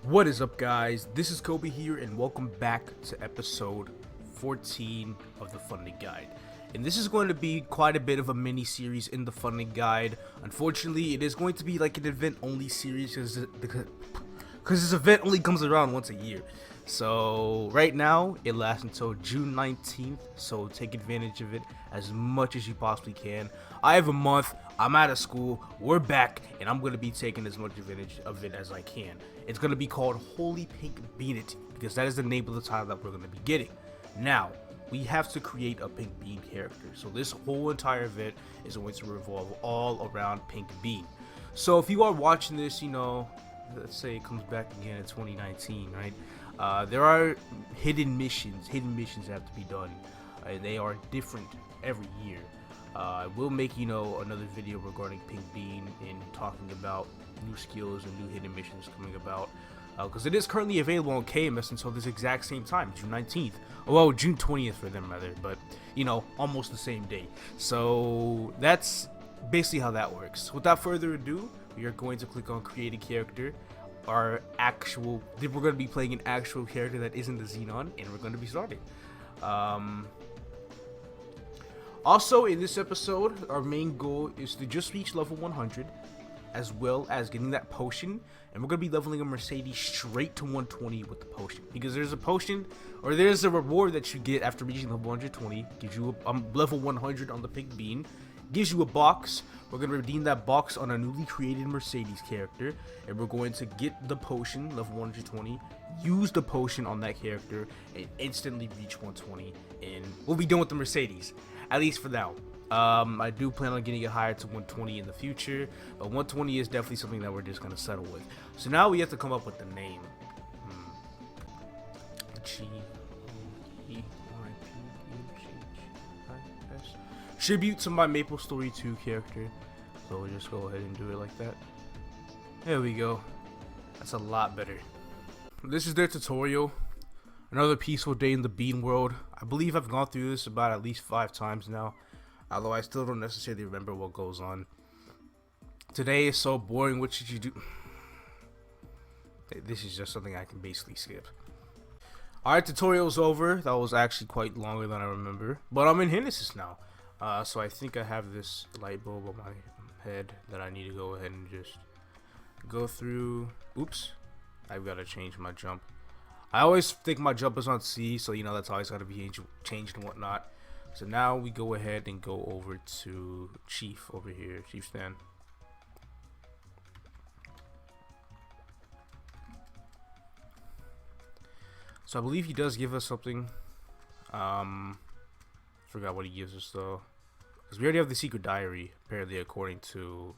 What is up, guys? This is Kobe here, and welcome back to episode 14 of the funding guide. And this is going to be quite a bit of a mini series in the funding guide. Unfortunately, it is going to be like an event only series because this event only comes around once a year. So right now it lasts until June 19th, so take advantage of it as much as you possibly can. I have a month, I'm out of school, we're back, and I'm going to be taking as much advantage of it as I can. It's going to be called Holy Pink Beanity, because that is the name of the title that we're going to be getting. Now, we have to create a Pink Bean character, so this whole entire event is going to revolve all around Pink Bean. So if you are watching this, let's say it comes back again in 2019, right? There are hidden missions that have to be done, and they are different every year. I will make another video regarding Pink Bean and talking about new skills and new hidden missions coming about, because it is currently available on KMS until this exact same time, June 19th. Well, June 20th for them rather, but almost the same day. So that's basically how that works. Without further ado, we are going to click on create a character. We're going to be playing an actual character that isn't the Xenon, and we're going to be starting. Also, in this episode, our main goal is to just reach level 100, as well as getting that potion, and we're going to be leveling a Mercedes straight to 120 with the potion, because there's a potion, or there's a reward that you get after reaching level 120, gives you a level 100 on the Pink Bean, gives you a box. We're going to redeem that box on a newly created Mercedes character, and we're going to get the potion, level 120, use the potion on that character, and instantly reach 120, and we'll be done with the Mercedes, at least for now. I do plan on getting it higher to 120 in the future, but 120 is definitely something that we're just going to settle with. So now we have to come up with the name. Tribute to my MapleStory 2 character. So we'll just go ahead and do it like that. There we go. That's a lot better. This is their tutorial. Another peaceful day in the bean world. I believe I've gone through this about at least 5 times now, although I still don't necessarily remember what goes on. Today is so boring. What should you do? This is just something I can basically skip. Alright, tutorial's over. That was actually quite longer than I remember, but I'm in Henesys now. So I think I have this light bulb on my head that I need to go ahead and just go through. Oops, I've got to change my jump. I always think my jump is on C, so that's always got to be changed and whatnot. So now we go ahead and go over to Chief over here, Chief Stan. So I believe he does give us something. Forgot what he gives us though. Because we already have the secret diary, apparently, according to...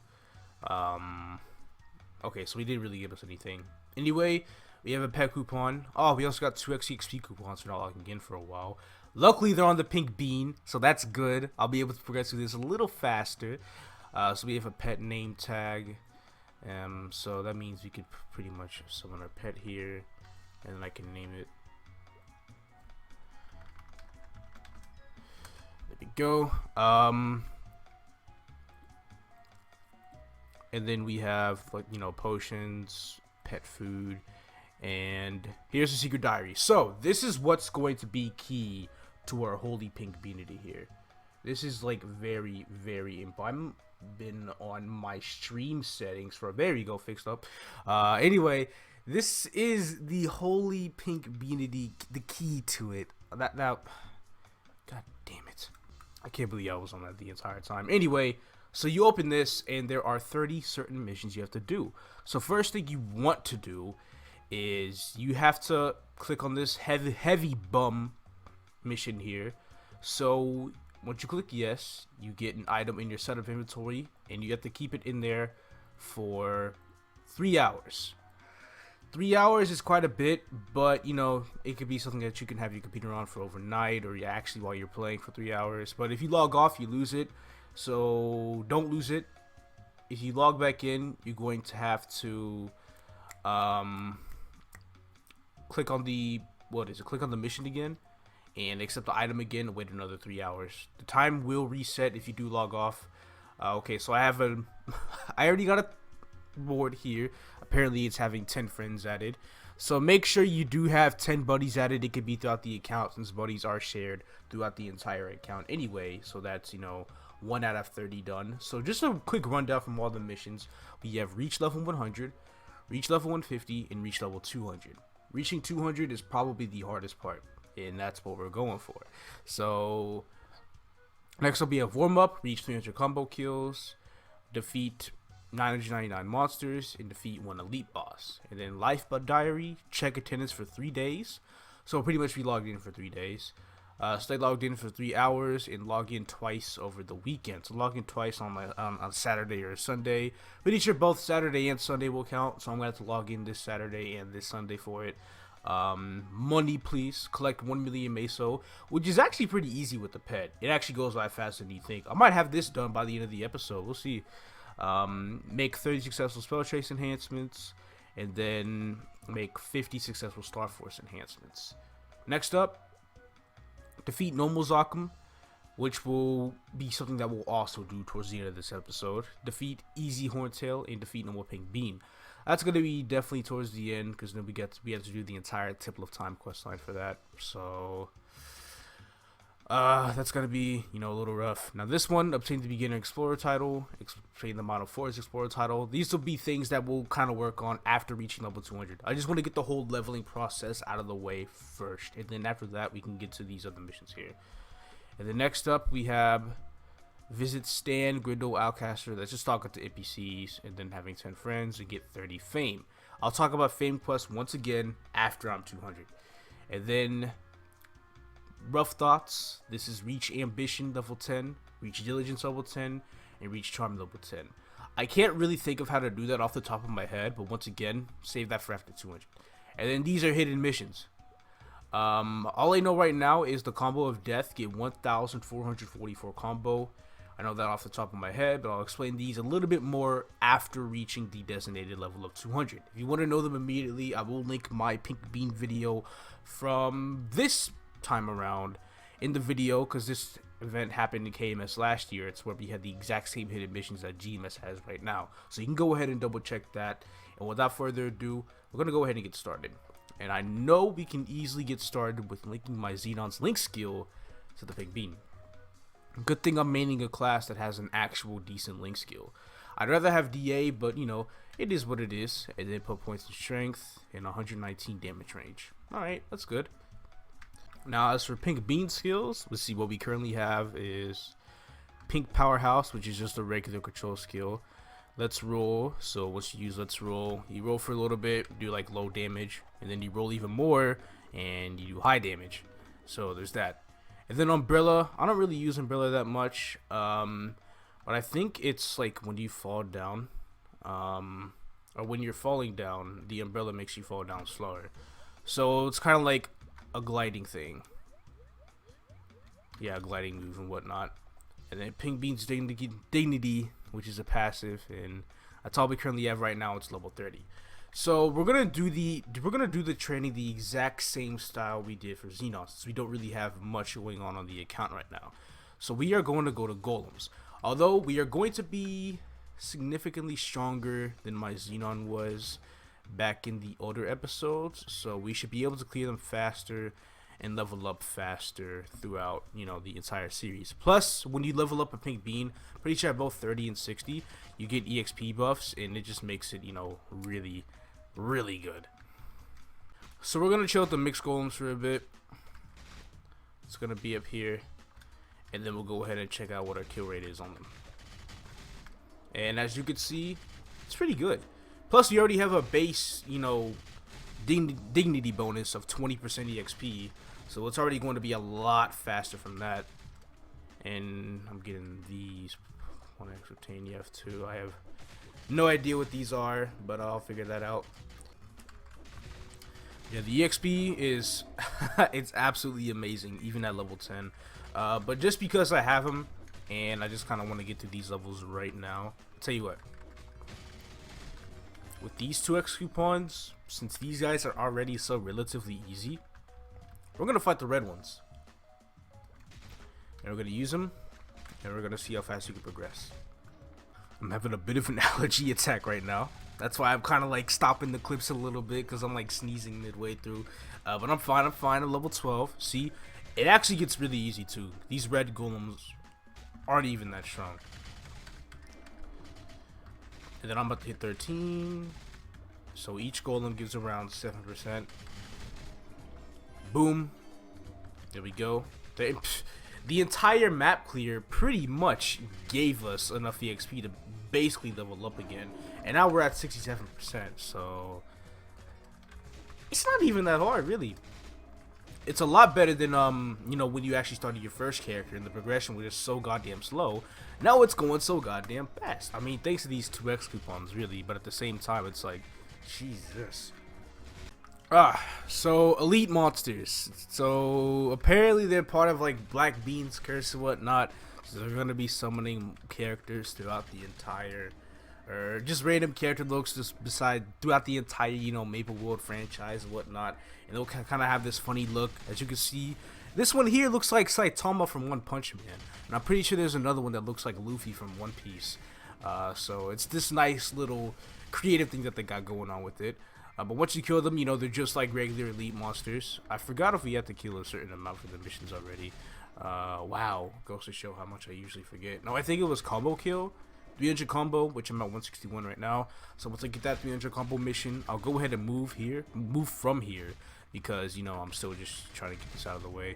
Okay, so he didn't really give us anything. Anyway, we have a pet coupon. Oh, we also got 2 XP coupons for not logging in for a while. Luckily, they're on the Pink Bean, so that's good. I'll be able to progress through this a little faster. So we have a pet name tag. So that means we could pretty much summon our pet here, and then I can name it. There we go. And then we have potions, pet food, and here's the secret diary. So this is what's going to be key to our Holy Pink Beanity here. This is like very, very important. I've been on my stream settings for there you go, fixed up. Anyway, this is the Holy Pink Beanity, the key to it. Now, god damn it, I can't believe I was on that the entire time. Anyway, so you open this and there are 30 certain missions you have to do. So first thing you want to do is you have to click on this heavy bum mission here. So once you click yes, you get an item in your setup inventory, and you have to keep it in there for 3 hours. 3 hours is quite a bit, but it could be something that you can have your computer on for overnight, or actually while you're playing for 3 hours. But if you log off, you lose it, so don't lose it. If you log back in, you're going to have to click on the mission again and accept the item again and wait another 3 hours. The time will reset if you do log off. Okay, so I already got a board here, apparently it's having 10 friends added. So make sure you do have 10 buddies added. It could be throughout the account since buddies are shared throughout the entire account anyway. So that's, 1 out of 30 done. So just a quick rundown from all the missions. We have reach level 100, reach level 150, and reach level 200. Reaching 200 is probably the hardest part, and that's what we're going for. So next up we have warm up, reach 300 combo kills, defeat 999 monsters, and defeat 1 elite boss. And then life but diary, check attendance for 3 days. So pretty much we logged in for 3 days. Stay logged in for 3 hours and log in twice over the weekend. So log in twice on Saturday or Sunday. Pretty sure both Saturday and Sunday will count. So I'm gonna have to log in this Saturday and this Sunday for it. Money please, collect 1 million meso, which is actually pretty easy with the pet. It actually goes by faster than you think. I might have this done by the end of the episode. We'll see. Make 30 successful spell trace enhancements, and then make 50 successful Star Force enhancements. Next up, defeat normal Zakum, which will be something that we'll also do towards the end of this episode. Defeat easy Horntail and defeat normal Pink Bean. That's going to be definitely towards the end, because then we have to do the entire Temple of Time questline for that. So that's going to be, a little rough. Now this one, obtain the Beginner Explorer title, obtain the Model Forest Explorer title. These will be things that we'll kind of work on after reaching level 200. I just want to get the whole leveling process out of the way first, and then after that we can get to these other missions here. And then next up we have visit Stan, Grindel, Outcaster. That's just talking to NPCs, and then having 10 friends and get 30 fame. I'll talk about fame quests once again after I'm 200. And then rough thoughts. This is reach ambition level 10, reach diligence level 10, and reach charm level 10. I can't really think of how to do that off the top of my head, but once again, save that for after 200. And then these are hidden missions. All I know right now is the combo of death, get 1,444 combo. I know that off the top of my head, but I'll explain these a little bit more after reaching the designated level of 200. If you want to know them immediately, I will link my Pink Bean video from this time around in the video, because this event happened in KMS last year. It's where we had the exact same hidden missions that GMS has right now. So you can go ahead and double check that. And without further ado, we're going to go ahead and get started. And I know we can easily get started with linking my Xenon's link skill to the Pink Bean. Good thing I'm maining a class that has an actual decent link skill. I'd rather have DA, but it is what it is. And then put points in strength and 119 damage range. Alright, that's good. Now as for Pink Bean skills, let's see, what we currently have is Pink Powerhouse, which is just a regular control skill. Let's roll. So once you use let's roll, you roll for a little bit, do like low damage, and then you roll even more and you do high damage. So there's that. And then Umbrella, I don't really use Umbrella that much, but I think it's like when you fall down, or when you're falling down, the Umbrella makes you fall down slower. So it's kind of like a gliding thing. Yeah, a gliding move and whatnot. And then Pink Bean's Dignity, which is a passive, and that's all we currently have right now. It's level 30. So we're gonna do the training the exact same style we did for Xenon, since we don't really have much going on the account right now. So we are going to go to Golems. Although we are going to be significantly stronger than my Xenon was back in the older episodes, so we should be able to clear them faster and level up faster throughout the entire series. Plus, when you level up a Pink Bean, pretty sure at both 30 and 60, you get EXP buffs, and it just makes it really good. So we're gonna chill with the mixed golems for a bit. It's gonna be up here, and then we'll go ahead and check out what our kill rate is on them. And as you can see, it's pretty good. Plus, we already have a base, dignity bonus of 20% EXP, so it's already going to be a lot faster from that. And I'm getting these 1x obtain EF2. I have no idea what these are, but I'll figure that out. Yeah, the EXP is it's absolutely amazing, even at level 10. But just because I have them, and I just kind of want to get to these levels right now, I'll tell you what. With these 2x coupons, since these guys are already so relatively easy, we're gonna fight the red ones, and we're gonna use them, and we're gonna see how fast you can progress. I'm having a bit of an allergy attack right now. That's why I'm kind of like stopping the clips a little bit because I'm like sneezing midway through. But I'm fine. I'm fine at level 12. See, it actually gets really easy too. These red golems aren't even that strong. And then I'm about to hit 13. So each golem gives around 7%. Boom. There we go. The entire map clear pretty much gave us enough EXP to basically level up again. And now we're at 67%. So it's not even that hard, really. It's a lot better than you know, when you actually started your first character and the progression was just so goddamn slow. Now it's going so goddamn fast. I mean, thanks to these 2x coupons, really, but at the same time, it's like, Jesus. So elite monsters. So apparently they're part of like Black Bean's curse and whatnot. So they're gonna be summoning characters throughout the entire, or just random character looks just throughout the entire, you know, Maple World franchise and whatnot. And they'll kind of have this funny look, as you can see. This one here looks like Saitama from One Punch Man, and I'm pretty sure there's another one that looks like Luffy from One Piece. So it's this nice little creative thing that they got going on with it. But once you kill them, you know, they're just like regular elite monsters. I forgot if we had to kill a certain amount for the missions already. Wow, goes to show how much I usually forget. No, I think it was combo kill, 300 combo, which I'm at 161 right now. So once I get that 300 combo mission, I'll go ahead and move from here, because, you know, I'm still just trying to get this out of the way.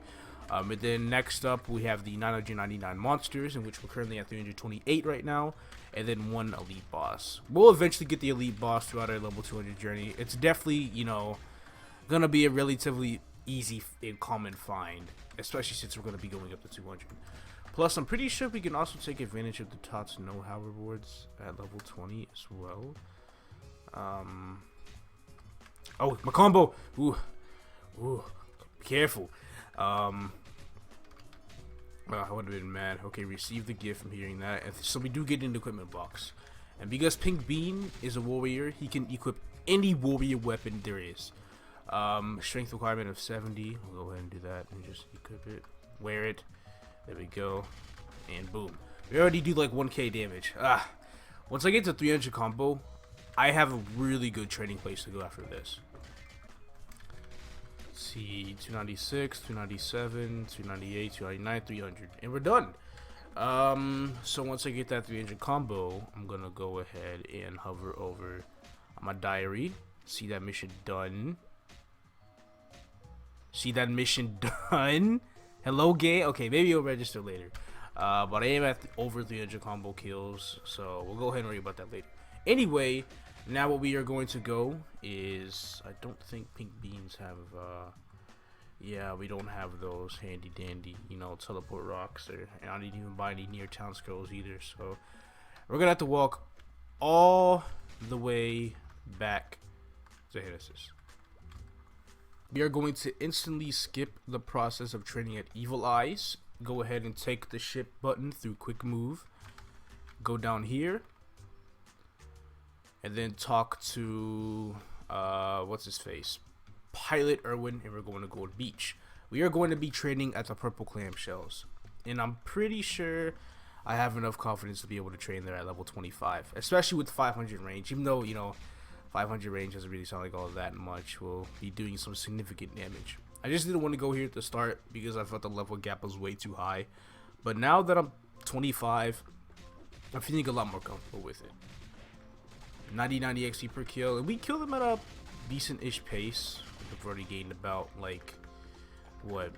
And then next up, we have the 999 monsters, in which we're currently at 328 right now. And then one elite boss. We'll eventually get the elite boss throughout our level 200 journey. It's definitely, you know, gonna be a relatively easy and common find, especially since we're gonna be going up to 200. Plus, I'm pretty sure we can also take advantage of the Tots know-how rewards at level 20 as well. Oh, my combo. Ooh, be careful. I would have been mad. Okay, receive the gift from hearing that. And so we do get an equipment box. And because Pink Bean is a warrior, he can equip any warrior weapon there is. Strength requirement of 70. We'll go ahead and do that and just equip it. Wear it. There we go. And boom. We already do like 1k damage. Once I get to 300 combo, I have a really good training place to go after this. See, 296, 297, 298, 299, 300, and we're done. So once I get that 300 combo, I'm gonna go ahead and hover over my diary. See that mission done. See that mission done. Hello, game. Okay, maybe you'll register later. But I am at over 300 combo kills, so we'll go ahead and worry about that later. Anyway, now what we are going to go is, I don't think Pink Beans have, yeah, we don't have those handy dandy, you know, teleport rocks, or I don't even buy any near town scrolls either, so we're gonna have to walk all the way back to Henesys. We are going to instantly skip the process of training at Evil Eyes. Go ahead and take the ship button through quick move, go down here, and then talk to what's his face, Pilot Irwin, and we're going to Gold Beach. We are going to be training at the purple clam shells, and I'm pretty sure I have enough confidence to be able to train there at level 25, especially with 500 range. Even though, you know, 500 range doesn't really sound like all that much, we'll be doing some significant damage. I just didn't want to go here at the start because I felt the level gap was way too high, but now that I'm 25, I'm feeling a lot more comfortable with it. 99 EXP per kill, and we kill them at a decent-ish pace. We've already gained about, like, what,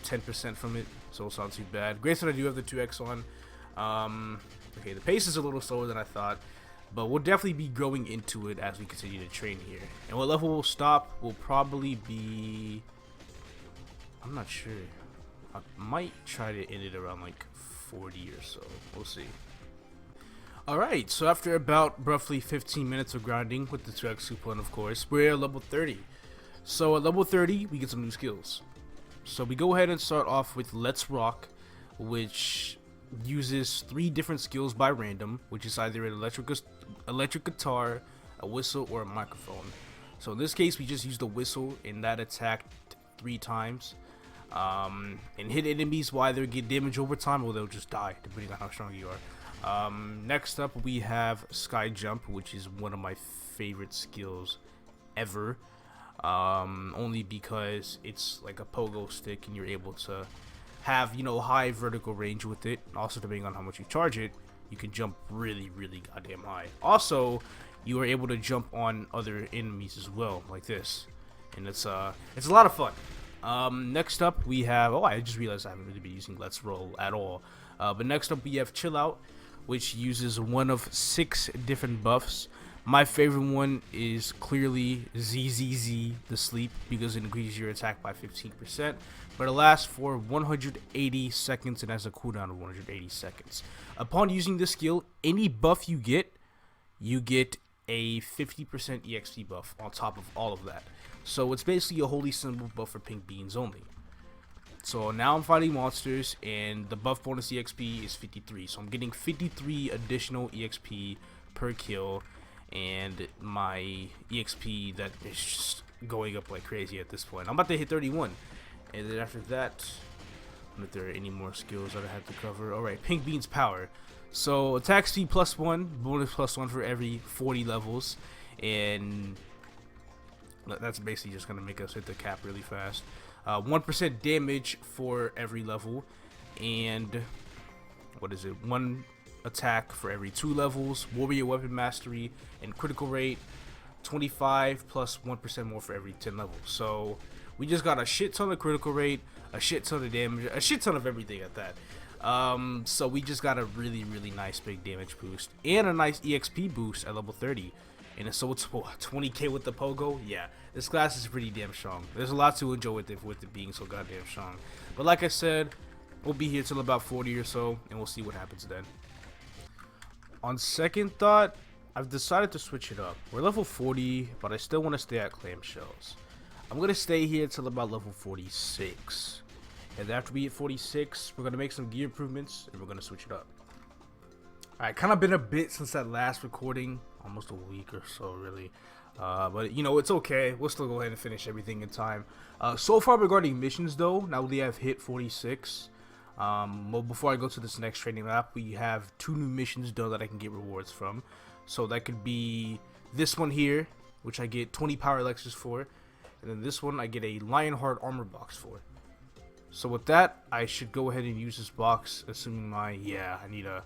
10% from it, so it's not too bad. Granted, I do have the 2x on. Okay, the pace is a little slower than I thought, but we'll definitely be growing into it as we continue to train here. And what level we'll stop will probably be, I'm not sure. I might try to end it around, like, 40 or so. We'll see. Alright, so after about roughly 15 minutes of grinding with the 2x coupon, of course, we're at level 30. So at level 30, we get some new skills. So we go ahead and start off with Let's Rock, which uses 3 different skills by random, which is either an electric guitar, a whistle, or a microphone. So in this case, we just used the whistle, and that attacked 3 times. And hit enemies while they get damage over time, or they'll just die, depending on how strong you are. Next up we have Sky Jump, which is one of my favorite skills ever. Only because it's like a pogo stick and you're able to have, you know, high vertical range with it. Also, depending on how much you charge it, you can jump really goddamn high. Also, you are able to jump on other enemies as well, like this, and it's a lot of fun. Next up we have, oh, I just realized I haven't really been using Let's Roll at all. But next up we have Chill Out, which uses one of 6 different buffs. My favorite one is clearly ZZZ, the sleep, because it increases your attack by 15%, but it lasts for 180 seconds and has a cooldown of 180 seconds. Upon using this skill, any buff you get a 50% EXP buff on top of all of that. So it's basically a holy symbol buff for pink beans only. So now I'm fighting monsters, and the buff bonus EXP is 53. So I'm getting 53 additional EXP per kill, and my EXP that is just going up like crazy at this point. I'm about to hit 31, and then after that, I don't know if there are any more skills that I have to cover. Alright, pink beans power. So attack speed +1, bonus +1 for every 40 levels, and that's basically just gonna make us hit the cap really fast. 1% damage for every level, and what is it? 1 attack for every 2 levels, warrior weapon mastery, and critical rate 25 plus 1% more for every 10 levels. So we just got a shit ton of critical rate, a shit ton of damage, a shit ton of everything at that. So we just got a really nice big damage boost and a nice EXP boost at level 30. And so it's 20k with the pogo. Yeah, this class is pretty damn strong. There's a lot to enjoy with it being so goddamn strong. But like I said, we'll be here till about 40 or so, and we'll see what happens then. On second thought, I've decided to switch it up. We're level 40, but I still want to stay at Clam Shells. I'm going to stay here till about level 46. And after we hit 46, we're going to make some gear improvements, and we're going to switch it up. Alright, kind of been a bit since that last recording. Almost a week or so, really. But, you know, it's okay. We'll still go ahead and finish everything in time. So far regarding missions, though, now we have hit 46. Well, before I go to this next training lap, we have 2 new missions done that I can get rewards from. So that could be this one here, which I get 20 power elixirs for, and then this one I get a Lionheart armor box for. So with that, I should go ahead and use this box, assuming I need to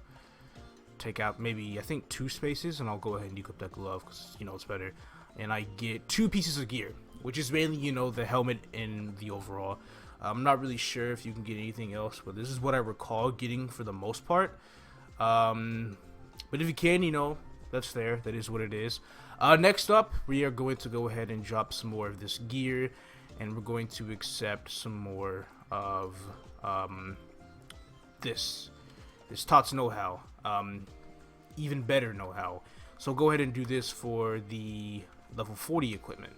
take out maybe, I think, 2 spaces, and I'll go ahead and equip that glove, because, you know, it's better. And I get 2 pieces of gear, which is mainly, you know, the helmet and the overall. I'm not really sure if you can get anything else, but this is what I recall getting for the most part. But if you can, you know, that's there. That is what it is. Next up, we are going to go ahead and drop some more of this gear, and we're going to accept some more of this Tots know-how, even better know-how. So go ahead and do this for the level 40 equipment.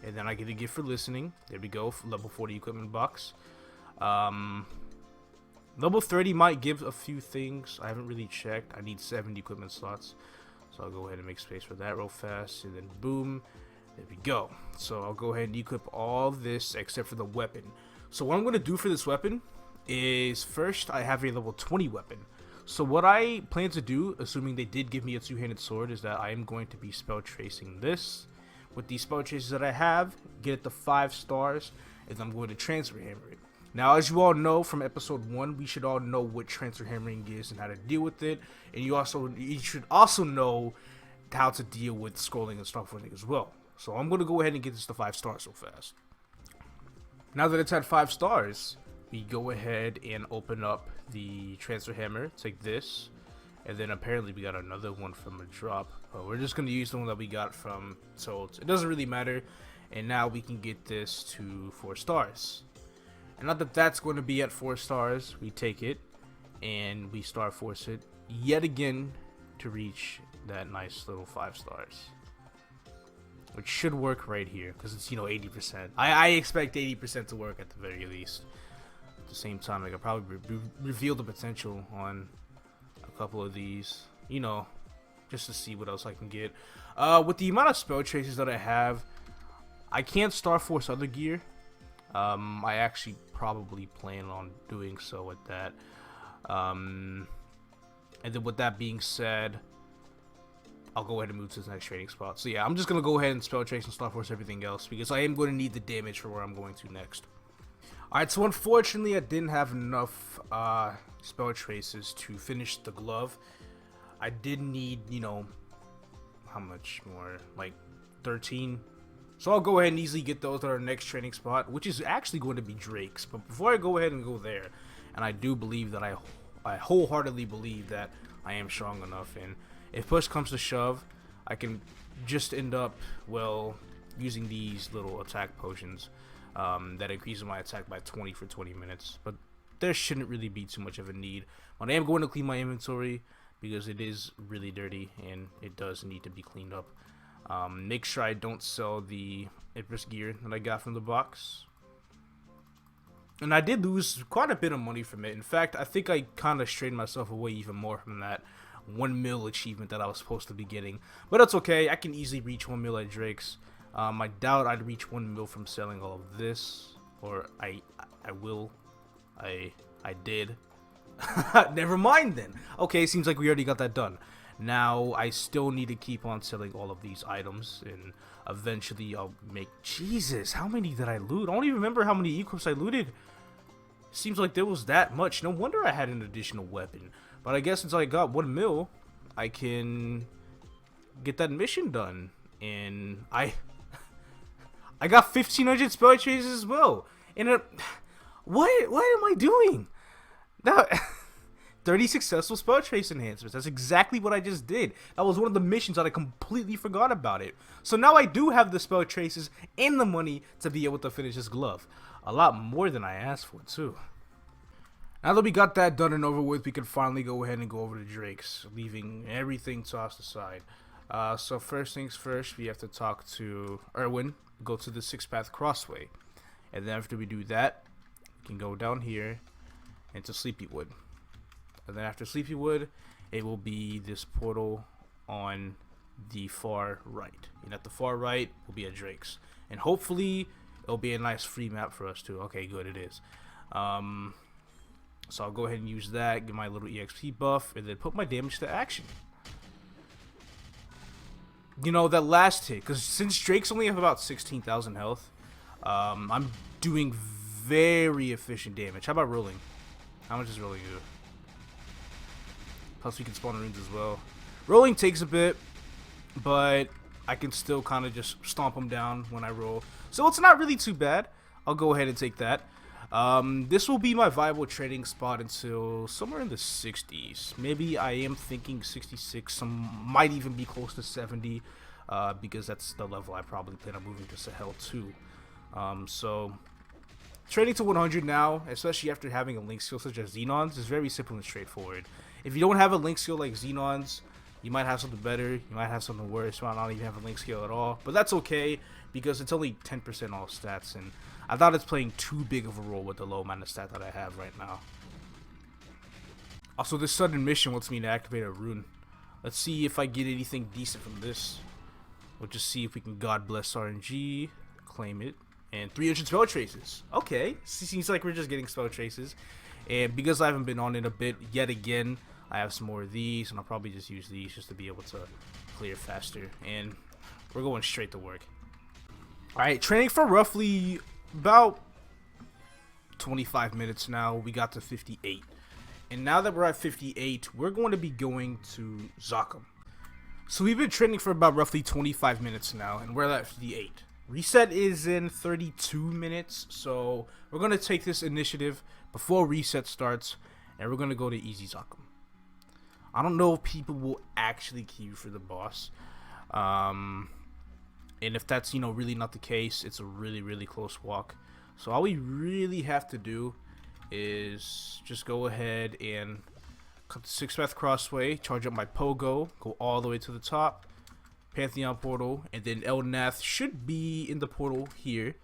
And then I get a gift for listening. There we go, level 40 equipment box. Level 30 might give a few things. I haven't really checked. I need 70 equipment slots. So I'll go ahead and make space for that real fast. And then boom, there we go. So I'll go ahead and equip all this except for the weapon. So what I'm going to do for this weapon is, first I have a level 20 weapon. So what I plan to do, assuming they did give me a 2-handed sword, is that I am going to be spell tracing this. With these spell traces that I have, get it to 5 stars, and then I'm going to transfer hammer it. Now, as you all know from episode 1, we should all know what transfer hammering is and how to deal with it, and you should also know how to deal with scrolling and stuff with it as well. So I'm going to go ahead and get this to 5 stars real fast. Now that it's at 5 stars, we go ahead and open up the transfer hammer. Take this, and then apparently we got another one from a drop. We're just going to use the one that we got from, so it doesn't really matter. And now we can get this to 4 stars. And now that that's going to be at 4 stars, we take it and we star force it yet again to reach that nice little 5 stars. Which should work right here, because it's, you know, 80%. I expect 80% to work at the very least. At the same time, I could probably reveal the potential on a couple of these, you know, just to see what else I can get. With the amount of spell traces that I have, I can't star force other gear. I actually probably plan on doing so with that. And then with that being said, I'll go ahead and move to the next trading spot. So yeah, I'm just going to go ahead and spell trace and Star Force everything else, because I am going to need the damage for where I'm going to next. Alright, so unfortunately I didn't have enough spell traces to finish the glove. I did need, you know, how much more? Like 13. So I'll go ahead and easily get those at our next training spot, which is actually going to be Drake's. But before I go ahead and go there, and I do believe that I wholeheartedly believe that I am strong enough, and if push comes to shove, I can just end up, well, using these little attack potions that increases my attack by 20 for 20 minutes. But there shouldn't really be too much of a need. But I am going to clean my inventory because it is really dirty and it does need to be cleaned up. Make sure I don't sell the Empress gear that I got from the box. And I did lose quite a bit of money from it. In fact, I think I kind of strayed myself away even more from that 1 mil achievement that I was supposed to be getting. But that's okay. I can easily reach 1 mil at Drake's. I doubt I'd reach 1 mil from selling all of this. Or I will. I did. Never mind then. Okay, seems like we already got that done. Now I still need to keep on selling all of these items, and eventually I'll make... Jesus, how many did I loot? I don't even remember how many equips I looted. Seems like there was that much. No wonder I had an additional weapon. But I guess since I got 1 mil, I can get that mission done. And I got 1,500 spell traces as well. And what am I doing? No. 30 successful spell trace enhancements. That's exactly what I just did. That was one of the missions that I completely forgot about it. So now I do have the spell traces and the money to be able to finish this glove. A lot more than I asked for too. Now that we got that done and over with, we can finally go ahead and go over to Drake's, leaving everything tossed aside. So first things first, we have to talk to Erwin, go to the 6-path crossway. And then after we do that, we can go down here into Sleepywood. And then after Sleepywood, it will be this portal on the far right. And at the far right will be a Drake's. And hopefully, it'll be a nice free map for us too. Okay, good, it is. So I'll go ahead and use that, get my little EXP buff, and then put my damage to action. You know, that last hit, because since Drake's only have about 16,000 health, I'm doing very efficient damage. How about rolling? How much is rolling do? Plus we can spawn runes as well. Rolling takes a bit, but I can still kind of just stomp them down when I roll. So it's not really too bad. I'll go ahead and take that. This will be my viable trading spot until somewhere in the 60s. Maybe I am thinking 66. Some might even be close to 70, because that's the level I probably plan on moving to Sahel too. So trading to 100 now, especially after having a link skill such as Xenon's, is very simple and straightforward. If you don't have a link skill like Xenon's, you might have something better, you might have something worse, you might not even have a link skill at all. But that's okay, because it's only 10% all stats, and I thought it's playing too big of a role with the low amount of stat that I have right now. Also, this sudden mission wants me to activate a rune. Let's see if I get anything decent from this. We'll just see if we can God Bless RNG, claim it, and 300 spell traces. Okay, seems like we're just getting spell traces. And because I haven't been on it a bit yet again, I have some more of these, and I'll probably just use these just to be able to clear faster. And we're going straight to work. Alright, training for roughly about 25 minutes now. We got to 58. And now that we're at 58, we're going to be going to Zakum. So we've been training for about roughly 25 minutes now, and we're at 58. Reset is in 32 minutes, so we're going to take this initiative before reset starts, and we're going to go to Easy Zakum. I don't know if people will actually queue for the boss. And if that's, you know, really not the case, it's a really close walk. So all we really have to do is just go ahead and cut the 6-path crossway, charge up my pogo, go all the way to the top, Pantheon portal, and then Elnath should be in the portal here.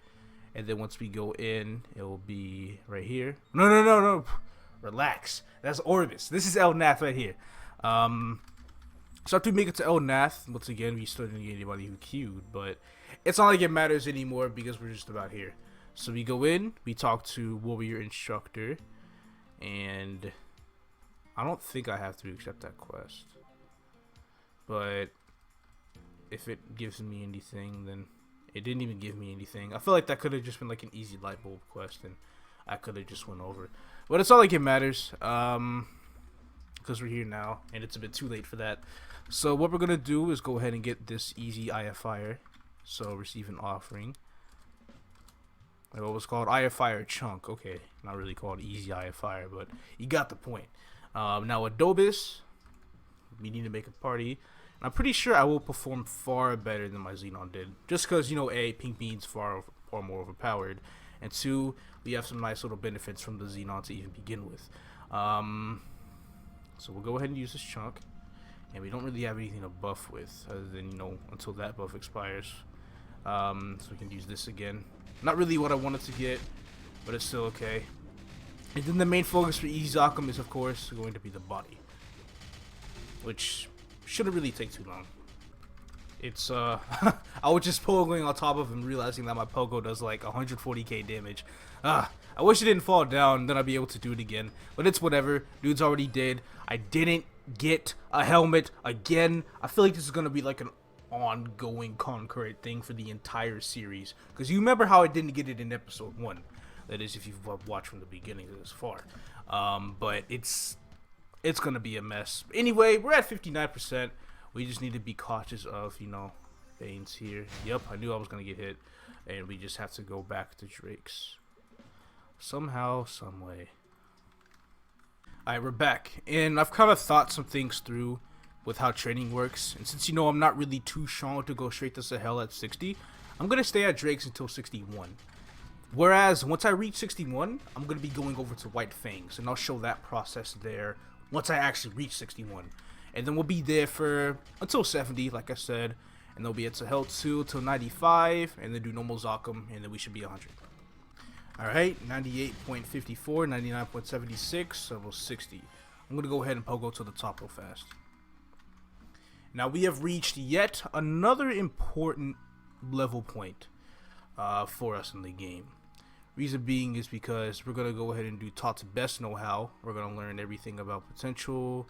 And then once we go in, it will be right here. No. Relax. That's Orbis. This is Elnath right here. So after we make it to Elnath, once again, we still didn't get anybody who queued, but it's not like it matters anymore because we're just about here. So we go in, we talk to Warrior Instructor, and I don't think I have to accept that quest. But if it gives me anything, then it didn't even give me anything. I feel like that could have just been like an easy light bulb quest, and I could have just went over it. But it's not like it matters, because we're here now, and it's a bit too late for that. So what we're gonna do is go ahead and get this easy Eye of Fire. So receive an offering. Like what was called Eye of Fire chunk. Okay, not really called easy Eye of Fire, but you got the point. Now Adobis, we need to make a party. And I'm pretty sure I will perform far better than my Xenon did, just because, you know, A, Pink Bean's far more overpowered, and 2, we have some nice little benefits from the Xenon to even begin with. So we'll go ahead and use this chunk, and we don't really have anything to buff with other than, you know, until that buff expires. So we can use this again. Not really what I wanted to get, but it's still okay. And then the main focus for Easy Zakum is, of course, going to be the body, which shouldn't really take too long. It's I was just pogoing on top of him, realizing that my pogo does like 140k damage. I wish it didn't fall down, then I'd be able to do it again. But it's whatever. Dude's already dead. I didn't get a helmet again. I feel like this is gonna be like an ongoing concurrent thing for the entire series, because you remember how I didn't get it in episode 1. That is, if you've watched from the beginning this far. But it's gonna be a mess. Anyway, we're at 59%. We just need to be cautious of, you know, Banes here. Yep, I knew I was gonna get hit, and we just have to go back to Drake's somehow, some way. Alright, we're back, and I've kind of thought some things through with how training works. And since, you know, I'm not really too strong to go straight to Sahel at 60, I'm gonna stay at Drake's until 61. Whereas once I reach 61, I'm gonna be going over to White Fangs, and I'll show that process there once I actually reach 61. And then we'll be there for until 70, like I said, and they'll be at Sahel 2 till 95, and then do normal Zakum, and then we should be 100. Alright, 98.54, 99.76, level 60. I'm gonna go ahead and pogo to the top real fast. Now we have reached yet another important level point for us in the game. Reason being is because we're gonna go ahead and do taught to best know-how. We're gonna learn everything about potential,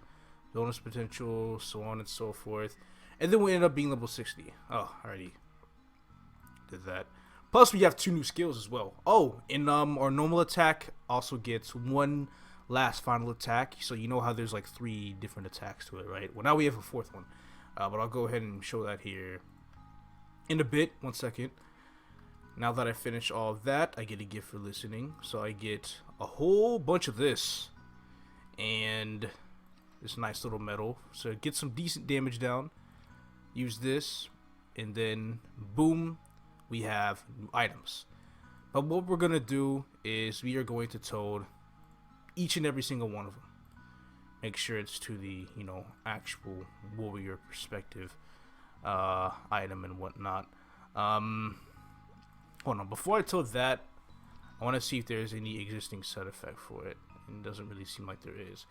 bonus potential, so on and so forth, and then we end up being level 60. Oh, already did that. Plus, we have 2 new skills as well. Oh, and our normal attack also gets 1 last final attack. So you know how there's like 3 different attacks to it, right? Well, now we have a 4th one. But I'll go ahead and show that here in a bit. 1 second. Now that I finish all of that, I get a gift for listening. So I get a whole bunch of this and this nice little medal. So get some decent damage down. Use this, and then boom, we have new items. But what we're gonna do is we are going to toad each and every single one of them. Make sure it's to the, you know, actual warrior perspective item and whatnot. Hold on, before I toad that, I want to see if there's any existing set effect for it. And it doesn't really seem like there is.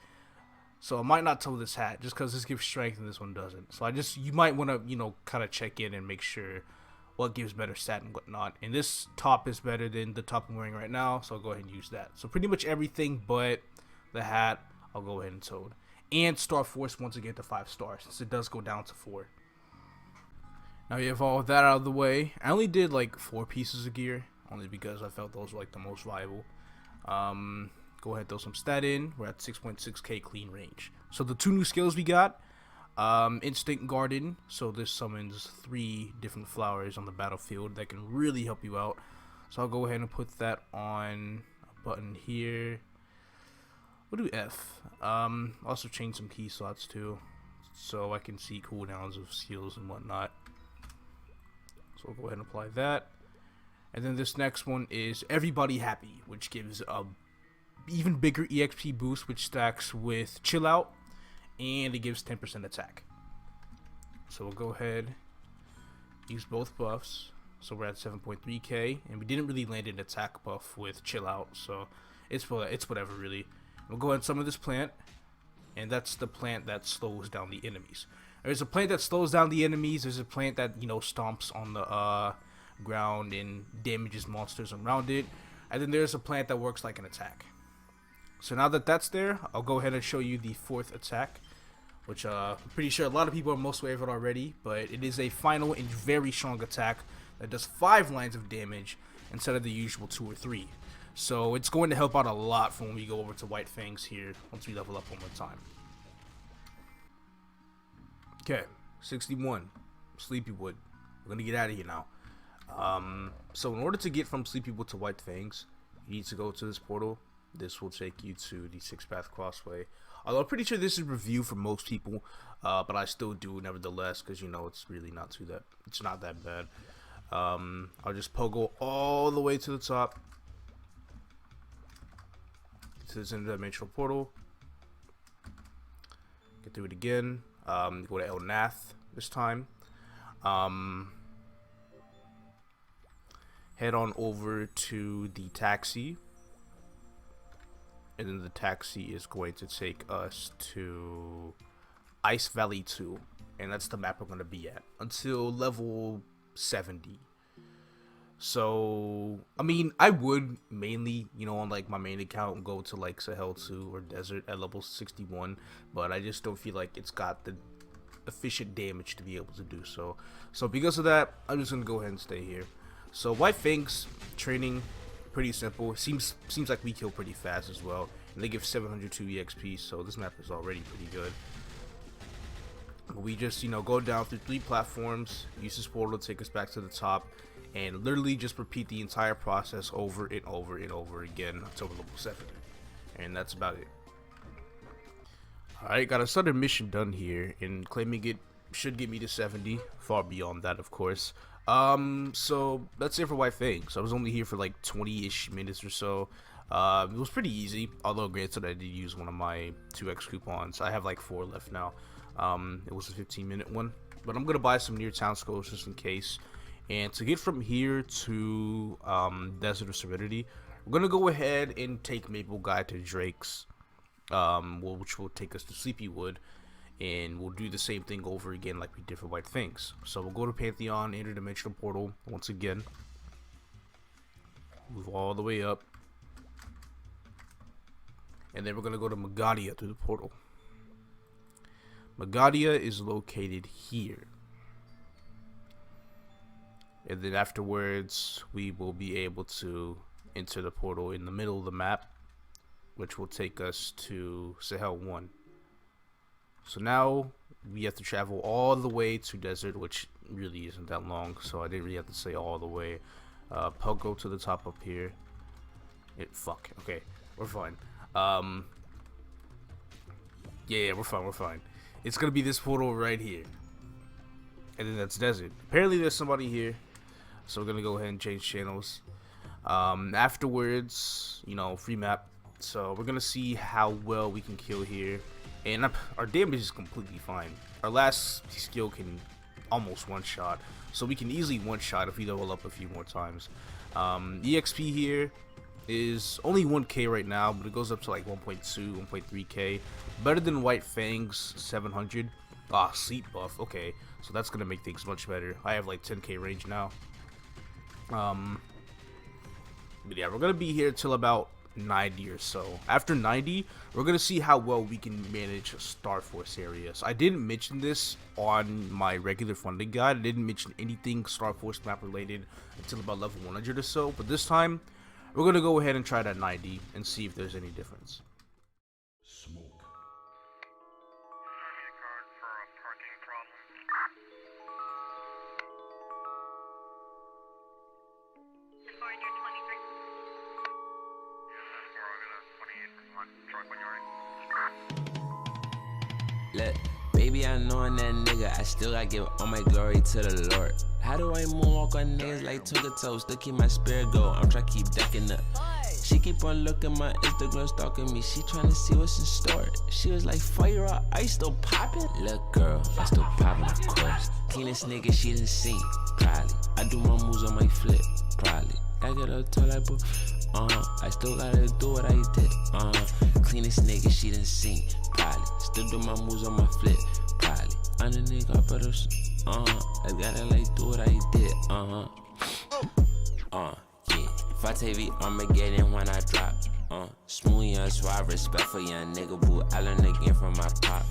So I might not toad this hat just because this gives strength and this one doesn't. So you might want to, you know, kind of check in and make sure what gives better stat and whatnot. And this top is better than the top I'm wearing right now, so I'll go ahead and use that. So pretty much everything but the hat, I'll go ahead and toad. And Star Force once again to 5 stars, since it does go down to 4. Now you have all of that out of the way. I only did like 4 pieces of gear, only because I felt those were like the most viable. Go ahead, throw some stat in. We're at 6.6k clean range. So the 2 new skills we got, Instinct Garden. So this summons 3 different flowers on the battlefield that can really help you out. So I'll go ahead and put that on a button here. We'll do F. Also change some key slots too, so I can see cooldowns of skills and whatnot. So we'll go ahead and apply that. And then this next one is Everybody Happy, which gives a even bigger EXP boost, which stacks with Chill Out, and it gives 10% attack. So we'll go ahead, use both buffs. So we're at 7.3k, and we didn't really land an attack buff with Chill Out, so it's whatever really. We'll go ahead and summon this plant, and that's the plant that slows down the enemies. There's a plant that slows down the enemies. There's a plant that, you know, stomps on the ground and damages monsters around it. And then there's a plant that works like an attack. So now that that's there, I'll go ahead and show you the fourth attack, which I'm pretty sure a lot of people are most aware of it already, but it is a final and very strong attack that does 5 lines of damage instead of the usual 2 or 3. So it's going to help out a lot for when we go over to White Fangs here once we level up one more time. Okay, 61, Sleepywood. We're gonna get out of here now. So in order to get from Sleepywood to White Fangs, you need to go to this portal. This will take you to the 6-path crossway. Although I'm pretty sure this is review for most people, but I still do nevertheless, because you know it's really not it's not that bad. I'll just pogo all the way to the top to this interdimensional portal. Get through it again. Go to El Nath this time. Head on over to the taxi, and then the taxi is going to take us to Ice Valley 2, and that's the map we're going to be at until level 70. So I mean, I would mainly, you know, on like my main account go to like Sahel 2 or Desert at level 61, but I just don't feel like it's got the efficient damage to be able to do so. So because of that, I'm just gonna go ahead and stay here. So White Fangs training, pretty simple. Seems like we kill pretty fast as well, and they give 702 EXP, so this map is already pretty good. We just, you know, go down through 3 platforms, use this portal to take us back to the top, and literally just repeat the entire process over and over and over again until level 70. And that's about it. Alright, got a southern mission done here, and claiming it should get me to 70, far beyond that of course. So that's it for White Fangs. I was only here for like 20-ish minutes or so. It was pretty easy, although granted I did use one of my 2x coupons. I have like 4 left now. It was a 15-minute one, but I'm gonna buy some near town scrolls just in case. And to get from here to Desert of Serenity, we're gonna go ahead and take Maple Guide to Drake's, which will take us to Sleepywood, and we'll do the same thing over again like we did for White Fangs. So we'll go to Pantheon, interdimensional portal once again, move all the way up, and then we're gonna go to Magadia through the portal. Magadia is located here. And then afterwards, we will be able to enter the portal in the middle of the map, which will take us to Sahel 1. So now we have to travel all the way to Desert, which really isn't that long, so I didn't really have to say all the way. Pogo to the top up here. Fuck. Okay, we're fine. Yeah, we're fine. It's gonna be this portal right here, and then that's Desert. Apparently, there's somebody here. So we're gonna go ahead and change channels. Afterwards, you know, free map. So we're gonna see how well we can kill here, and our damage is completely fine. Our last skill can almost one-shot, so we can easily one-shot if we level up a few more times. EXP here is only 1k right now, but it goes up to like 1.2, 1.3k. Better than White Fangs 700. Sleep buff. Okay, so that's gonna make things much better. I have like 10k range now. But yeah, we're gonna be here till about 90 or so. After 90, we're gonna see how well we can manage Star Force areas. I didn't mention this on my regular funding guide. I didn't mention anything Star Force map related until about level 100 or so, but this time we're gonna go ahead and try it at 90 and see if there's any difference. Smoke. Look, baby, I know I'm that nigga. I still gotta give all my glory to the Lord. How do I moonwalk on niggas like Tonga toes? Still keep my spirit go. I'm trying to keep decking up. She keep on looking my Instagram, stalking me. She trying to see what's in store. She was like, fire up, I still popping. Look, girl, I still popping, of course. Cleanest nigga she done seen, probably. I do more moves on my flip, probably. I get up to like, I still gotta do what I did. Cleanest nigga she done seen, probably. Still do my moves on my flip, probably. I'm the nigga, I gotta like do what I did, yeah. TV Armageddon when I drop. Smooth young suave, respect for young nigga boo. I learned again from my pop.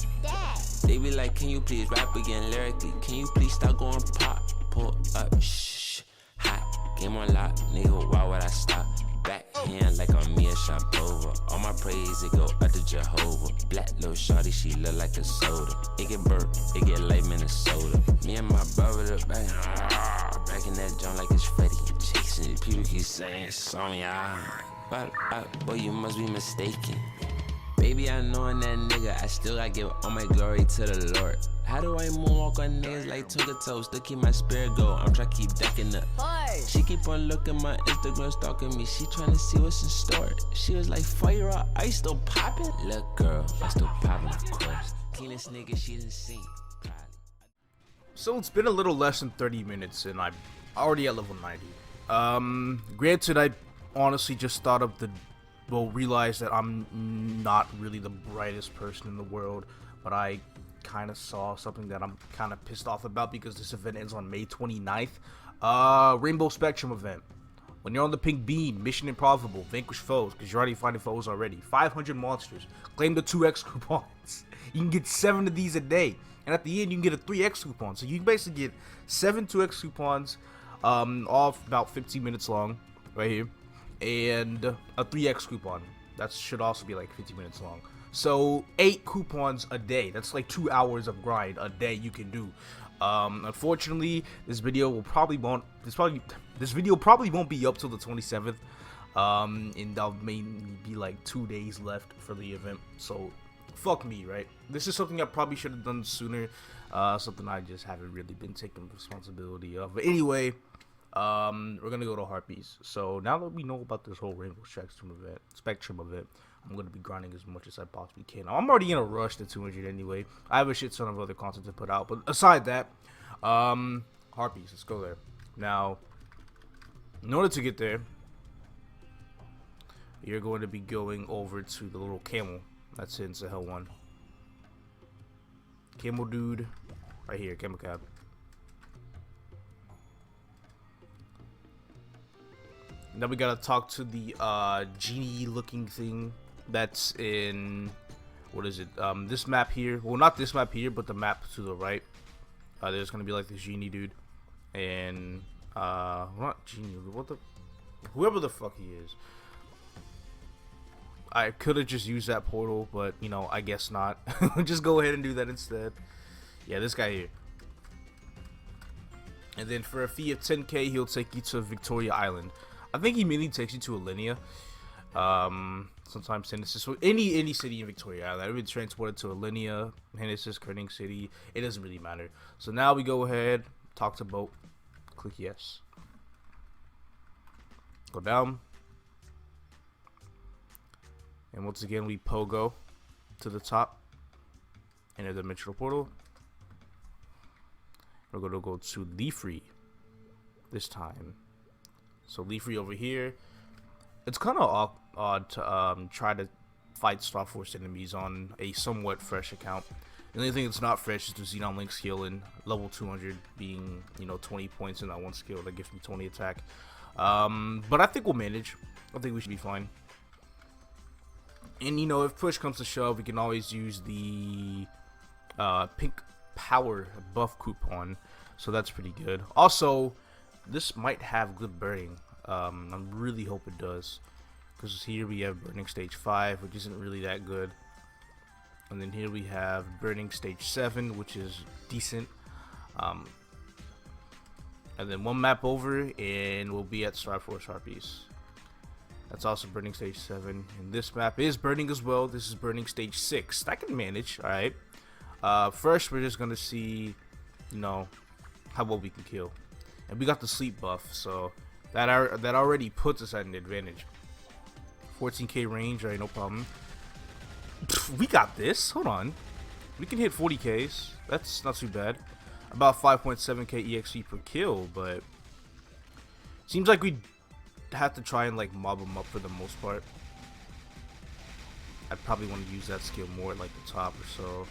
They be like, can you please rap again lyrically? Can you please stop going pop? Pull up, shh, hot. Game on lock, nigga, why would I stop? Backhand like I'm Mia Sharapova. All my praise, it go up to Jehovah. Black little shawty, she look like a soda. It get burnt, it get like Minnesota. Me and my brother, the back in that joint like it's Freddy. Chicks and people keep saying it's on me, but boy, you must be mistaken. Baby, I know I'm that nigga, I still gotta give all my glory to the Lord. How do I moonwalk on niggas like Tonka Toast to keep my spirit go? I'm trying to keep decking up. She keep on looking my Instagram, stalking me. She trying to see what's in store. She was like, fire up, are you still popping? Look, girl, I'm still popping, of course. Cleanest nigga she done seen. So it's been a little less than 30 minutes and I'm already at level 90. Granted, I honestly just thought of realized that I'm not really the brightest person in the world, but I kind of saw something that I'm kind of pissed off about because this event ends on May 29th. Rainbow Spectrum event. When you're on the pink bean, mission improbable, vanquish foes, because you're already finding foes already. 500 monsters, claim the 2x coupons. You can get 7 of these a day, and at the end you can get a 3x coupon. So you can basically get 7 2x coupons, all about 15 minutes long, right here, and a 3x coupon. That should also be like 15 minutes long. So 8 coupons a day. That's like 2 hours of grind a day you can do. Unfortunately, this video probably won't be up till the 27th. And there'll maybe be like 2 days left for the event. So fuck me, right? This is something I probably should have done sooner. Something I just haven't really been taking responsibility of. But anyway, we're gonna go to Harpies. So now that we know about this whole Rainbow Spectrum event, I'm gonna be grinding as much as I possibly can. I'm already in a rush to 200 anyway. I have a shit ton of other content to put out, but aside that, Harpies, let's go there. Now, in order to get there, you're going to be going over to the little camel that's in Sahel 1. Camel dude, right here, camel cab. Now we gotta talk to the genie looking thing that's in, what is it, this map here. Well, not this map here, but the map to the right. There's gonna be like this genie dude, and not genie, whoever the fuck he is. I could have just used that portal, but you know, I guess not. Just go ahead and do that instead. Yeah, this guy here. And then for a fee of 10k, he'll take you to Victoria Island. I think he mainly takes you to Alinea. Sometimes Henesys. So any city in Victoria Island. I've been transported to Alinea, Henesys, Kerning City. It doesn't really matter. So now we go ahead, talk to boat, click yes. Go down. And once again, we pogo to the top. Enter the dimensional portal. We're going to go to Leafree this time. So Leafree over here. It's kind of odd to try to fight Star Force enemies on a somewhat fresh account. The only thing that's not fresh is the Xenon Link skill, and level 200 being, you know, 20 points in that one skill that gives me 20 attack. But I think we'll manage. I think we should be fine. And you know, if push comes to shove, we can always use the pink power buff coupon, so that's pretty good. Also, this might have good burning. I really hope it does, because here we have burning stage 5, which isn't really that good, and then here we have burning stage 7, which is decent. And then one map over and we'll be at Star Force Harpies. That's also burning stage 7, and this map is burning as well. This is burning stage 6. I can manage. All right. First, we're just gonna see, you know, how well we can kill, and we got the sleep buff, so that already puts us at an advantage. 14k range, right? No problem. We got this. Hold on, we can hit 40ks. That's not too bad. About 5.7k EXP per kill, but seems like we'd have to try and like mob them up for the most part. I'd probably want to use that skill more at like the top or so.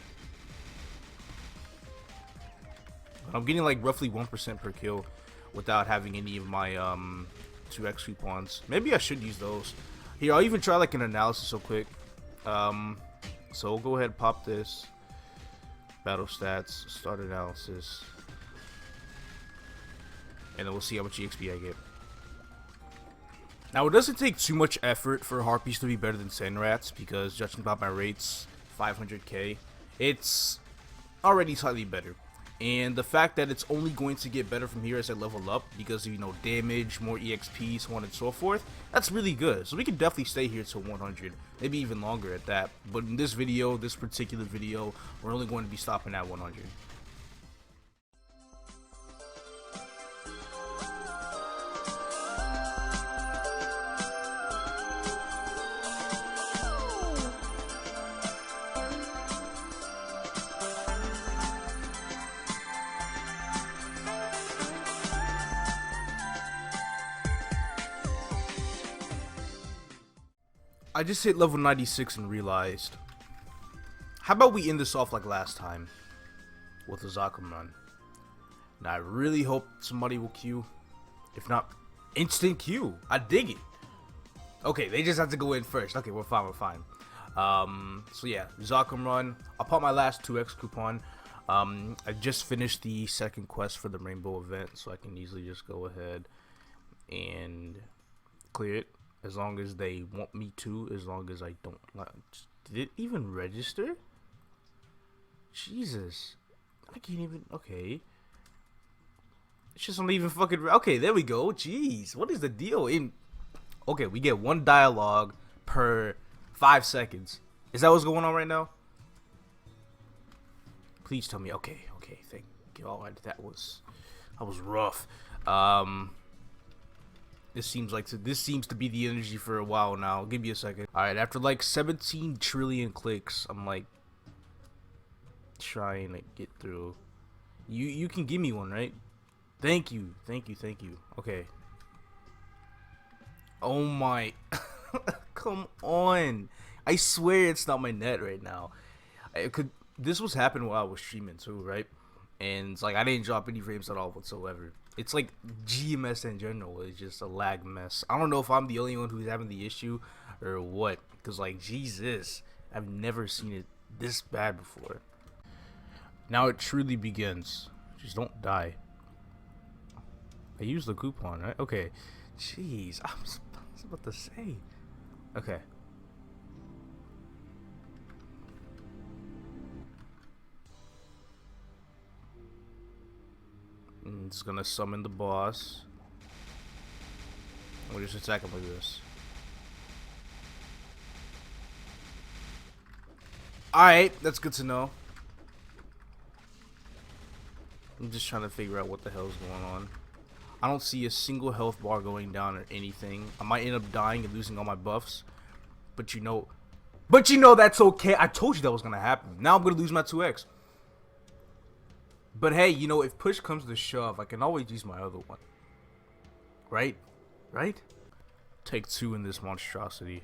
I'm getting like roughly 1% per kill without having any of my 2x coupons. Maybe I should use those. Here, I'll even try like an analysis real quick. So we'll go ahead and pop this. Battle stats, start analysis. And then we'll see how much EXP I get. Now, it doesn't take too much effort for Harpies to be better than Sand Rats, because judging by my rates, 500k, it's already slightly better. And the fact that it's only going to get better from here as I level up, because of, you know, damage, more EXP, so on and so forth, that's really good. So we can definitely stay here till 100, maybe even longer at that. But in this video, this particular video, we're only going to be stopping at 100. I just hit level 96 and realized, how about we end this off like last time with a Zakum run? Now I really hope somebody will queue. If not, instant queue. I dig it. Okay, they just have to go in first. Okay, we're fine, we're fine. So yeah, Zakum run. I'll pop my last 2x coupon. I just finished the second quest for the rainbow event, so I can easily just go ahead and clear it. As long as they want me to, as long as I don't. Did it even register? Jesus. I can't even. Okay. It's just not even fucking. Okay, there we go. Jeez. What is the deal? Okay, we get one dialogue per 5 seconds. Is that what's going on right now? Please tell me. Okay, thank you. Alright, that was rough. This seems to be the energy for a while now. Give me a second. Alright, after like 17 trillion clicks, I'm like trying to get through. You can give me one, right? Thank you. Okay. Oh my. Come on. I swear it's not my net right now. This was happening while I was streaming too, right? And it's like I didn't drop any frames at all whatsoever. It's like GMS in general is just a lag mess. I don't know if I'm the only one who's having the issue or what. Because like, Jesus, I've never seen it this bad before. Now it truly begins. Just don't die. I used the coupon, right? Okay. Jeez, I was about to say. Okay. It's gonna summon the boss. We'll just attack him like this. Alright, that's good to know. I'm just trying to figure out what the hell's going on. I don't see a single health bar going down or anything. I might end up dying and losing all my buffs. But you know that's okay. I told you that was gonna happen. Now I'm gonna lose my 2x. But hey, you know, if push comes to shove, I can always use my other one. Right? Right? Take 2 in this monstrosity.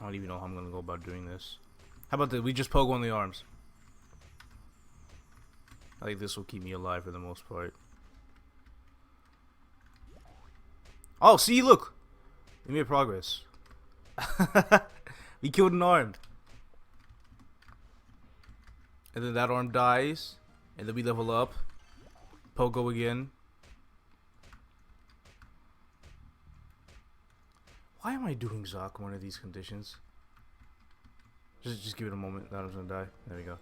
I don't even know how I'm gonna go about doing this. How about this? We just poke on the arms. I think this will keep me alive for the most part. Oh, see, look! We made progress. We killed an arm. And then that arm dies. And then we level up. Pogo again. Why am I doing Zakum under these conditions? Just give it a moment. That arm's gonna die. There we go.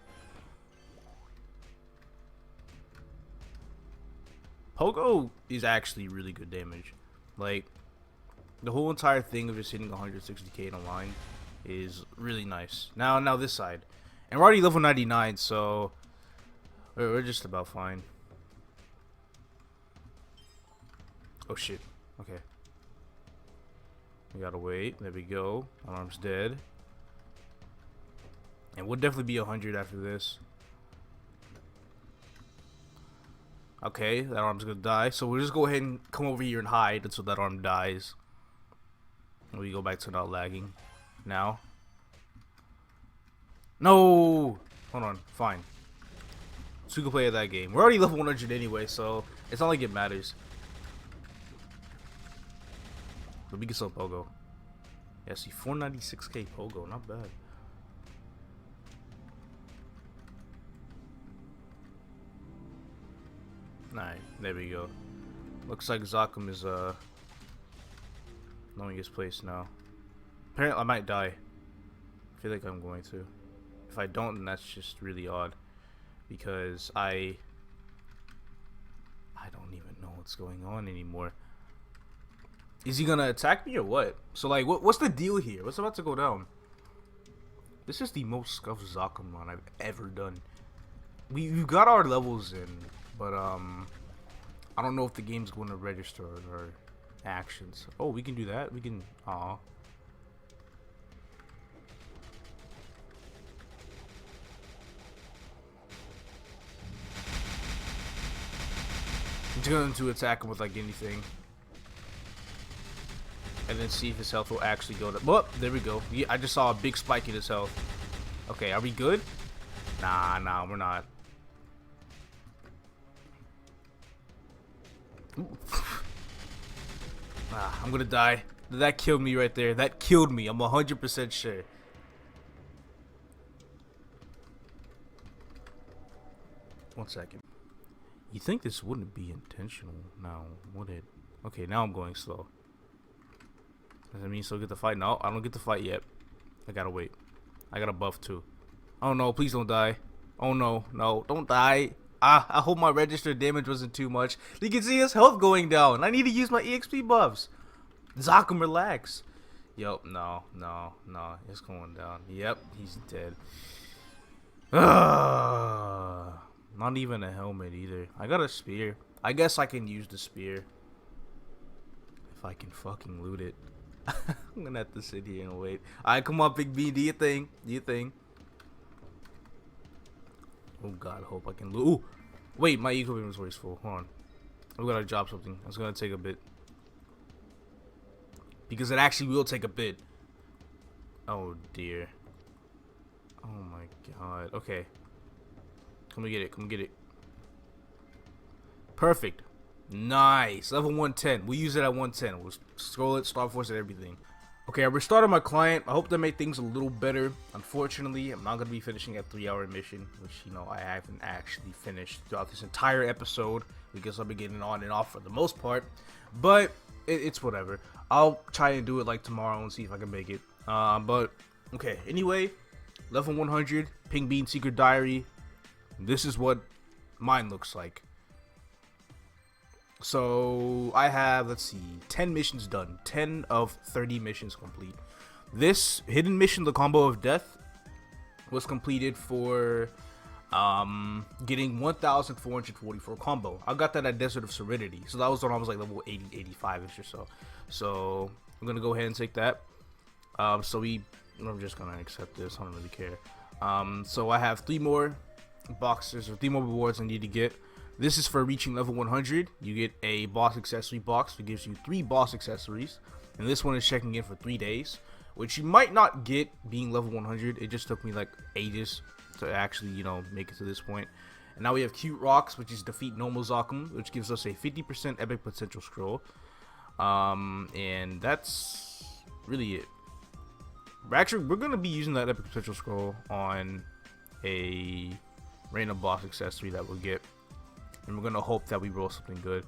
Pogo is actually really good damage. Like, the whole entire thing of just hitting 160k in a line is really nice. Now this side. And we're already level 99, so we're just about fine. Oh shit. Okay. We gotta wait. There we go. My arm's dead. And we'll definitely be 100 after this. Okay, that arm's gonna die. So we'll just go ahead and come over here and hide until that arm dies. And we go back to not lagging. Now. No! Hold on. Fine. So we can play that game. We're already level 100 anyway, so it's not like it matters. But we can sell Pogo. Yeah, see, 496k Pogo. Not bad. Alright, there we go. Looks like Zakum is knowing his place now. Apparently I might die. I feel like I'm going to. If I don't, then that's just really odd. Because I don't even know what's going on anymore. Is he gonna attack me or what? So like what's the deal here? What's about to go down? This is the most scuffed Zakum run I've ever done. We've got our levels in, but I don't know if the game's going to register our actions. Oh, we can do that. We can. Aw. I'm just going to attack him with like anything, and then see if his health will actually go to. Well, there we go. I just saw a big spike in his health. Okay, are we good? Nah, we're not. I'm gonna die. That killed me right there. That killed me. I'm 100% sure. One second. You think this wouldn't be intentional now, would it? Okay, now I'm going slow. Does that mean still get the fight? No, I don't get the fight yet. I gotta wait. I gotta buff too. Oh no, please don't die. Oh no, don't die. I hope my registered damage wasn't too much. You can see his health going down. I need to use my EXP buffs. Zakum, relax. Yup, no. It's going down. Yep, he's dead. Not even a helmet either. I got a spear. I guess I can use the spear. If I can fucking loot it. I'm gonna have to sit here and wait. Alright, come on, Big B. Do your thing. Oh god, I hope I can loot. Ooh, wait, my equipment inventory is full. Hold on. I'm gonna drop something. It's gonna take a bit. Because it actually will take a bit. Oh dear. Oh my god. Okay. Come and get it. Perfect. Nice. Level 110. We'll use it at 110. We'll scroll it, Star Force, and everything. Okay, I restarted my client. I hope that made things a little better. Unfortunately, I'm not going to be finishing a 3-hour mission, which, you know, I haven't actually finished throughout this entire episode because I've been getting on and off for the most part. But it's whatever. I'll try and do it like tomorrow and see if I can make it. But, okay, anyway, level 100, Pink Bean Secret Diary. This is what mine looks like. So I have, let's see, 10 missions done. 10 of 30 missions complete. This hidden mission, the Combo of Death, was completed for getting 1,444 combo. I got that at Desert of Serenity. So that was when I was like level 80, 85-ish or so. So I'm going to go ahead and take that. I'm just going to accept this. I don't really care. So I have 3 more boxes or 3 more rewards I need to get. This is for reaching level 100. You get a boss accessory box that gives you 3 boss accessories. And this one is checking in for 3 days, which you might not get being level 100. It just took me like ages to actually, you know, make it to this point. And now we have Cute Rocks, which is defeat normal Zakum, which gives us a 50% epic potential scroll. And that's really it. We're going to be using that epic potential scroll on a random boss accessory that we'll get. And we're gonna hope that we roll something good.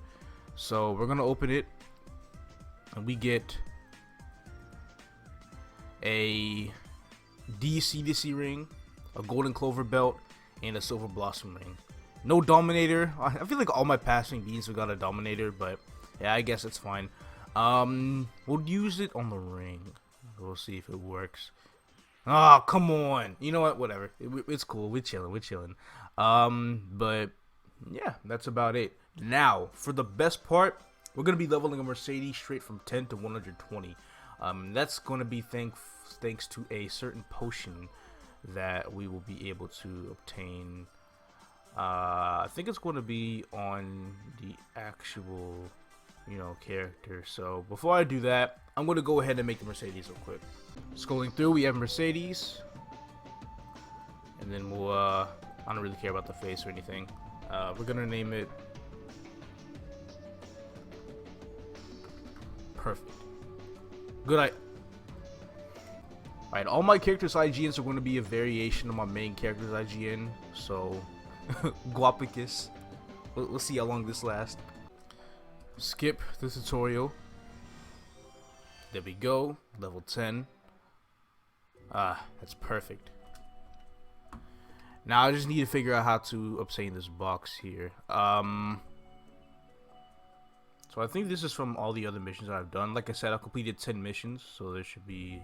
So we're gonna open it, and we get a DC ring, a golden clover belt, and a silver blossom ring. No dominator. I feel like all my passing beans have got a dominator, but yeah, I guess it's fine. We'll use it on the ring. We'll see if it works. Oh, come on. You know what? Whatever. It's cool. We're chilling. But yeah, that's about it. Now, for the best part, we're going to be leveling a Mercedes straight from 10 to 120. That's going to be thanks to a certain potion that we will be able to obtain. I think it's going to be on the actual, you know, character. So before I do that, I'm going to go ahead and make the Mercedes real quick. Scrolling through, we have Mercedes. And and then we'll I don't really care about the face or anything. We're gonna name it perfect. Good. Alright, all my characters' IGNs are going to be a variation of my main character's IGN, so Guapicus. We'll see how long this lasts. Skip the tutorial. There we go, level 10. That's perfect. Now I just need to figure out how to obtain this box here. So I think this is from all the other missions I've done. Like I said, I completed 10 missions, so there should be,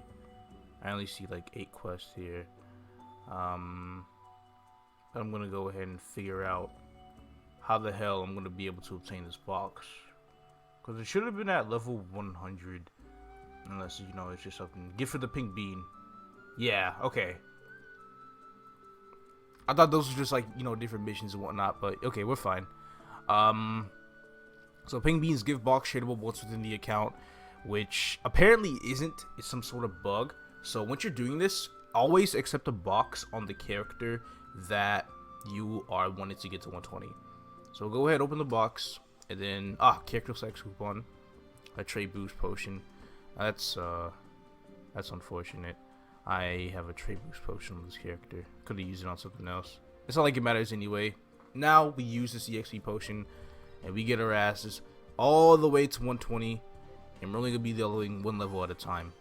I only see like 8 quests here. I'm gonna go ahead and figure out how the hell I'm gonna be able to obtain this box, because it should have been at level 100, unless, you know, it's just something. Gift for the pink bean. Yeah, okay. I thought those were just like, you know, different missions and whatnot, but okay, we're fine. So pink beans give box tradable once within the account, which apparently isn't. It's some sort of bug. So once you're doing this, always accept a box on the character that you are wanting to get to 120. So go ahead, open the box, and then character sex coupon, a trade boost potion. That's unfortunate. I have a trade boost potion on this character. Could have used it on something else. It's not like it matters anyway. Now we use this EXP potion, and we get our asses all the way to 120, and we're only gonna be leveling 1 level at a time.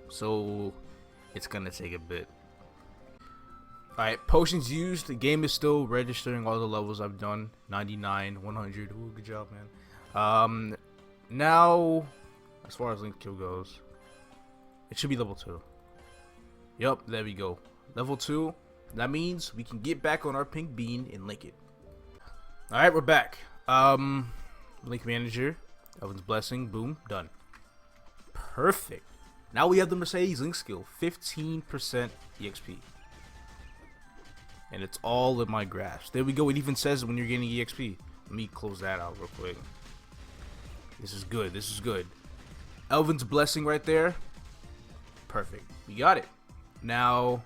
So it's gonna take a bit. Alright, potions used. The game is still registering all the levels I've done. 99, 100. Ooh, good job, man. Now, as far as link kill goes, it should be level 2. Yup, there we go. Level 2. That means we can get back on our pink bean and link it. Alright, we're back. Link manager. Elvin's blessing. Boom. Done. Perfect. Now we have the Mercedes link skill. 15% EXP. And it's all in my graphs. There we go. It even says when you're getting EXP. Let me close that out real quick. This is good. This is good. Elvin's blessing right there. Perfect. We got it. Now,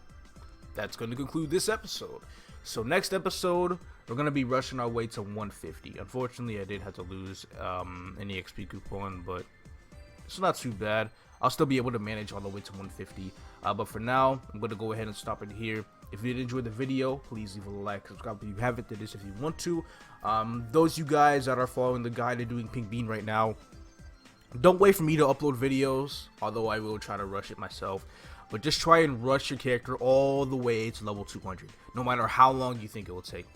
that's going to conclude this episode. So next episode, we're going to be rushing our way to 150. Unfortunately, I did have to lose an EXP coupon, but it's not too bad. I'll still be able to manage all the way to 150. But for now, I'm going to go ahead and stop it here. If you did enjoy the video, please leave a like, subscribe if you haven't, did this if you want to. Those you guys that are following the guide and doing pink bean right now, don't wait for me to upload videos, although I will try to rush it myself. But just try and rush your character all the way to level 200, no matter how long you think it will take.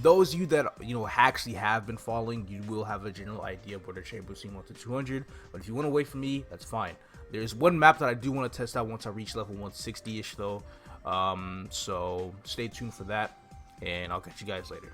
Those of you that, you know, actually have been following, you will have a general idea of where the chain boosting 1 to 200. But if you want to wait for me, that's fine. There's one map that I do want to test out once I reach level 160-ish though. So stay tuned for that, and I'll catch you guys later.